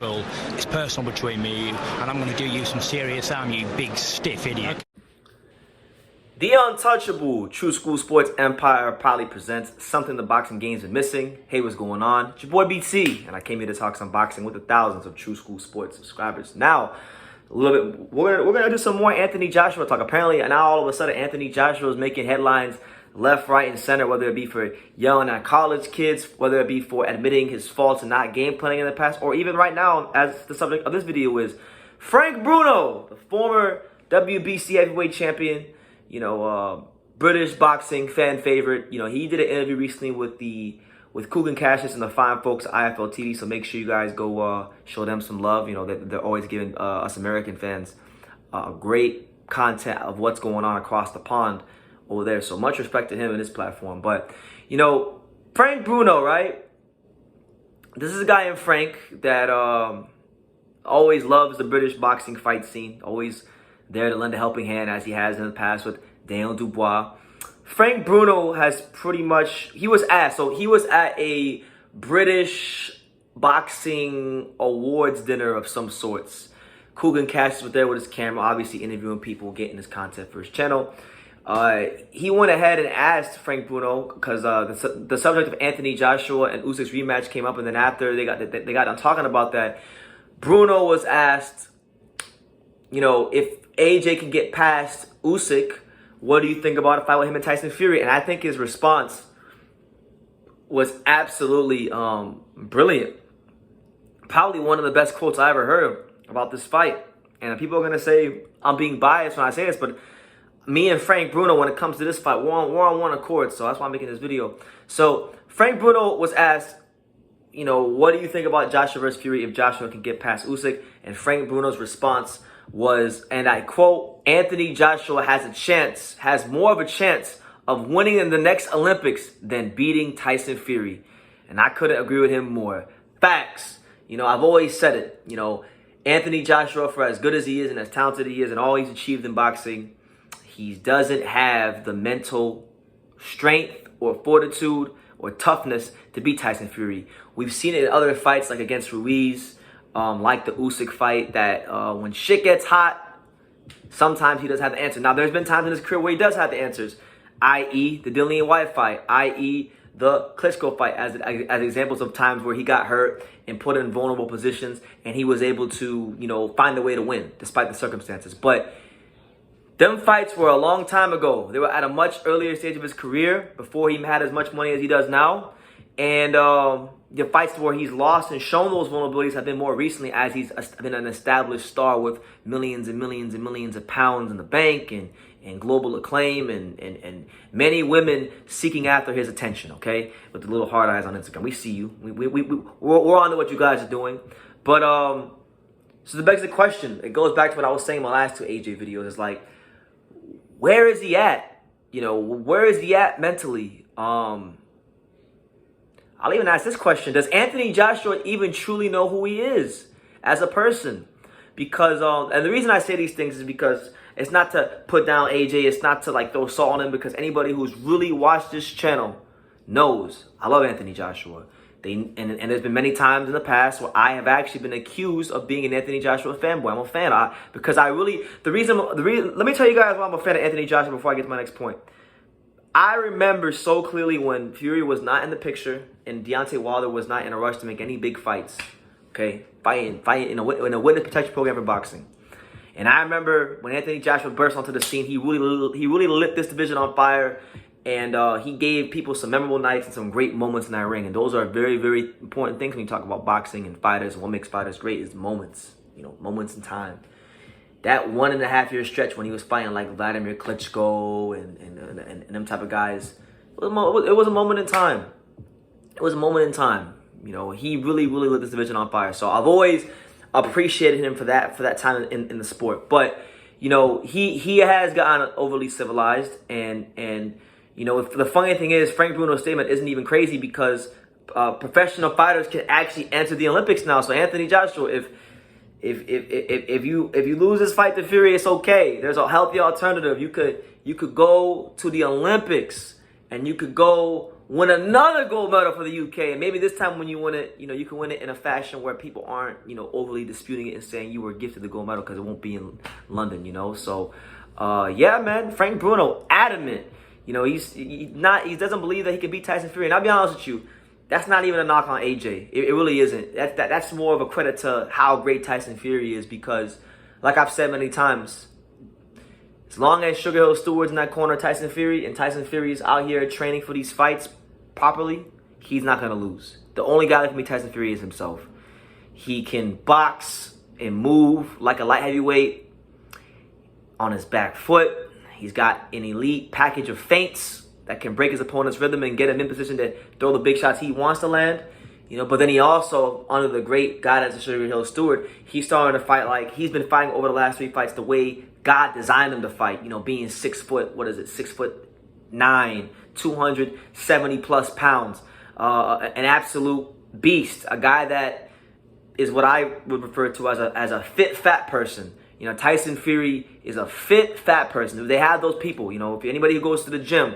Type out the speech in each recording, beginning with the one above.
Well, it's personal between me and you, and I'm going to do you some serious harm, you big stiff idiot. The Untouchable True School Sports Empire proudly presents something the boxing game's been missing. Hey, what's going on? It's your boy BT, and I came here to talk some boxing with the thousands of True School Sports subscribers. Now, a little bit, we're gonna do some more Anthony Joshua talk. Apparently, now all of a sudden, Anthony Joshua is making headlines left, right, and center, whether it be for yelling at college kids, whether it be for admitting his faults and not game planning in the past, or even right now, as the subject of this video is, Frank Bruno, the former WBC heavyweight champion, British boxing fan favorite. He did an interview recently with Kugan Cassius and the fine folks at IFL TV. So make sure you guys go show them some love. They're always giving us American fans great content of what's going on across the pond over there. So much respect to him and his platform. But Frank Bruno, right? This is a guy in Frank that always loves the British boxing fight scene. Always there to lend a helping hand, as he has in the past with Daniel Dubois. Frank Bruno has pretty much, he was at a British boxing awards dinner of some sorts. Kugan Cassius was there with his camera, obviously interviewing people, getting his content for his channel. He went ahead and asked Frank Bruno, because the subject of Anthony Joshua and Usyk's rematch came up, and then after they got done talking about that, Bruno was asked, if AJ can get past Usyk, what do you think about a fight with him and Tyson Fury? And I think his response was absolutely brilliant. Probably one of the best quotes I ever heard about this fight. And people are going to say I'm being biased when I say this, but me and Frank Bruno, when it comes to this fight, we're on one accord. So that's why I'm making this video. So Frank Bruno was asked, what do you think about Joshua versus Fury if Joshua can get past Usyk? And Frank Bruno's response was, and I quote, Anthony Joshua has more of a chance of winning in the next Olympics than beating Tyson Fury. And I couldn't agree with him more. Facts. I've always said it. Anthony Joshua, for as good as he is and as talented he is and all he's achieved in boxing, he doesn't have the mental strength or fortitude or toughness to beat Tyson Fury. We've seen it in other fights, like against Ruiz, like the Usyk fight, that when shit gets hot, sometimes he doesn't have the answer. Now, there's been times in his career where he does have the answers, i.e. the Dillian White fight, i.e. the Klitschko fight, as examples of times where he got hurt and put in vulnerable positions, and he was able to, find a way to win despite the circumstances. But them fights were a long time ago. They were at a much earlier stage of his career, before he had as much money as he does now. And the fights where he's lost and shown those vulnerabilities have been more recently, as he's been an established star with millions and millions and millions of pounds in the bank and global acclaim and many women seeking after his attention, okay? With the little hard eyes on Instagram. We see you. We're on to what you guys are doing. But, so it begs the question. It goes back to what I was saying in my last two AJ videos. It's like, where is he at? Where is he at mentally? I'll even ask this question. Does Anthony Joshua even truly know who he is as a person? Because, and the reason I say these things is because it's not to put down AJ. It's not to throw salt on him, because anybody who's really watched this channel knows I love Anthony Joshua. And there's been many times in the past where I have actually been accused of being an Anthony Joshua fanboy. I'm a fan because let me tell you guys why I'm a fan of Anthony Joshua before I get to my next point. I remember so clearly when Fury was not in the picture and Deontay Wilder was not in a rush to make any big fights. Okay, fighting in a witness protection program for boxing. And I remember when Anthony Joshua burst onto the scene, he really lit this division on fire. And he gave people some memorable nights and some great moments in that ring. And those are very, very important things when you talk about boxing and fighters. What makes fighters great is moments, moments in time. That 1.5 year stretch when he was fighting like Vladimir Klitschko and them type of guys, it was a moment in time. It was a moment in time. He really lit this division on fire. So I've always appreciated him for that time in the sport. But he has gotten overly civilized, and the funny thing is, Frank Bruno's statement isn't even crazy, because professional fighters can actually enter the Olympics now. So Anthony Joshua, if you lose this fight to Fury, it's okay. There's a healthy alternative. You could go to the Olympics, and you could go win another gold medal for the UK. And maybe this time when you win it, you can win it in a fashion where people aren't, overly disputing it and saying you were gifted the gold medal because it won't be in London, So, yeah, man, Frank Bruno, adamant. He doesn't believe that he can beat Tyson Fury. And I'll be honest with you, that's not even a knock on AJ. It really isn't. That's more of a credit to how great Tyson Fury is because, like I've said many times, as long as Sugar Hill Stewart's in that corner, Tyson Fury, and Tyson Fury is out here training for these fights properly, he's not going to lose. The only guy that can beat Tyson Fury is himself. He can box and move like a light heavyweight on his back foot. He's got an elite package of feints that can break his opponent's rhythm and get him in position to throw the big shots he wants to land. But then he also, under the great guidance of Sugar Hill Stewart, he's starting to fight like he's been fighting over the last 3 fights the way God designed him to fight. Being 6 foot, 6'9", 270 plus pounds, an absolute beast, a guy that is what I would refer to as a fit fat person. Tyson Fury is a fit fat person. They have those people. If anybody who goes to the gym,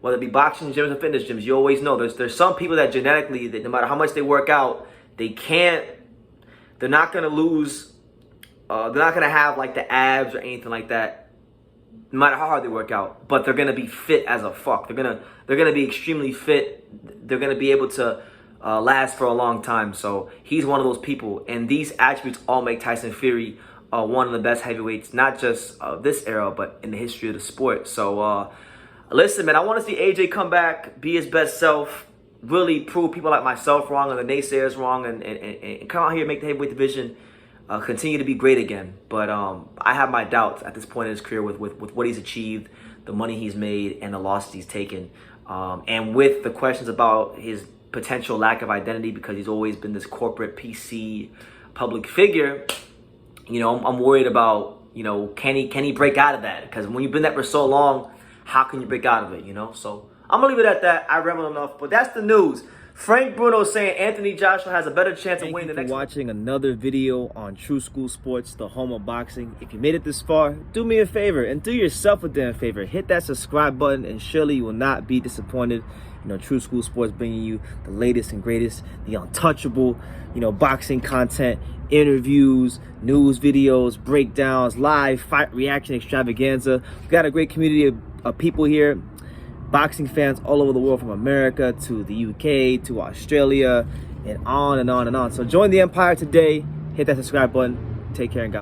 whether it be boxing gyms or fitness gyms, you always know there's some people that genetically, that no matter how much they work out, they're not going to lose, they're not going to have like the abs or anything like that, no matter how hard they work out, but they're going to be fit as a fuck. They're going to be extremely fit. They're going to be able to last for a long time. So he's one of those people. And these attributes all make Tyson Fury one of the best heavyweights, not just of this era, but in the history of the sport. So, listen, man, I want to see AJ come back, be his best self, really prove people like myself wrong and the naysayers wrong, and come out here and make the heavyweight division continue to be great again. But I have my doubts at this point in his career with what he's achieved, the money he's made, and the losses he's taken. And with the questions about his potential lack of identity because he's always been this corporate PC public figure, I'm worried about, can he break out of that? Because when you've been that for so long, how can you break out of it, So I'm going to leave it at that. I rambled enough, but that's the news. Frank Bruno saying Anthony Joshua has a better chance of winning the next one. Thank you for watching another video on True School Sports, the home of boxing. If you made it this far, do me a favor and do yourself a damn favor. Hit that subscribe button and surely you will not be disappointed. True School Sports bringing you the latest and greatest, the untouchable, boxing content, interviews, news videos, breakdowns, live fight reaction extravaganza. We've got a great community of people here, boxing fans all over the world, from America to the UK to Australia and on and on and on. So join the empire today. Hit that subscribe button. Take care and God.